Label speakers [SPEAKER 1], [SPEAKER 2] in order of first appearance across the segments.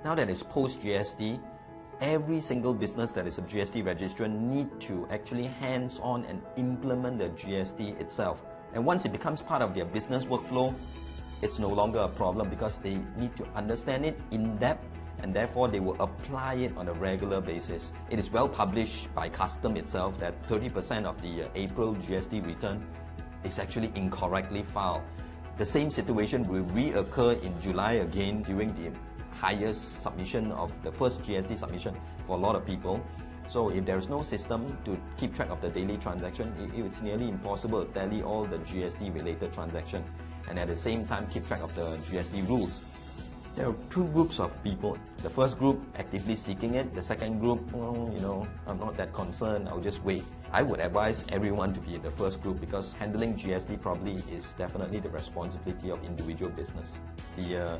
[SPEAKER 1] Now that it's post-GST, every single business that is a GST registrant need to actually hands-on and implement the GST itself. And once it becomes part of their business workflow, it's no longer a problem because they need to understand it in depth, and therefore they will apply it on a regular basis. It is well published by Custom itself that 30% of the April GST return is actually incorrectly filed. The same situation will reoccur in July again during the highest submission of the first GST submission for a lot of people. So if there is no system to keep track of the daily transaction, it's nearly impossible to tally all the GST related transactions and at the same time keep track of the GST rules. There are two groups of people. The first group actively seeking it. The second group, I'm not that concerned, I'll just wait. I would advise everyone to be in the first group because handling GST probably is definitely the responsibility of individual business. The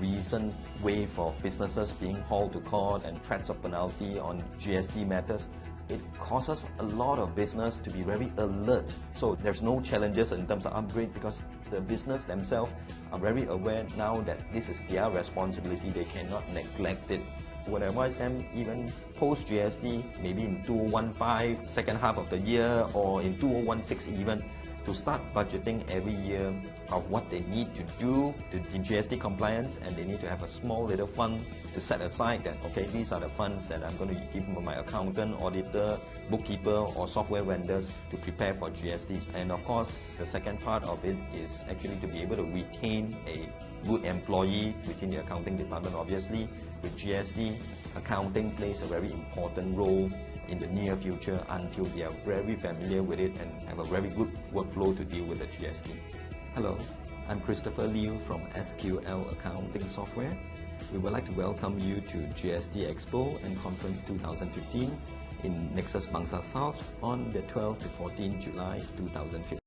[SPEAKER 1] recent wave of businesses being hauled to court and threats of penalty on GST matters, it causes a lot of business to be very alert. So there's no challenges in terms of upgrade because the business themselves are very aware now that this is their responsibility. They cannot neglect it. Would advise them even post-GST, maybe in 2015, second half of the year, or in 2016 even, to start budgeting every year of what they need to do to the GST compliance, and they need to have a small little fund to set aside that, okay, these are the funds that I'm going to give to my accountant, auditor, bookkeeper or software vendors to prepare for GST. And of course, the second part of it is actually to be able to retain a good employee within the accounting department. Obviously, with GST, accounting plays a very important role in the near future until they are very familiar with it and have a very good workflow to deal with the GST. Hello, I'm Christopher Liu from SQL Accounting Software. We would like to welcome you to GST Expo and Conference 2015 in Nexus Bangsa South on the 12th to 14th July 2015.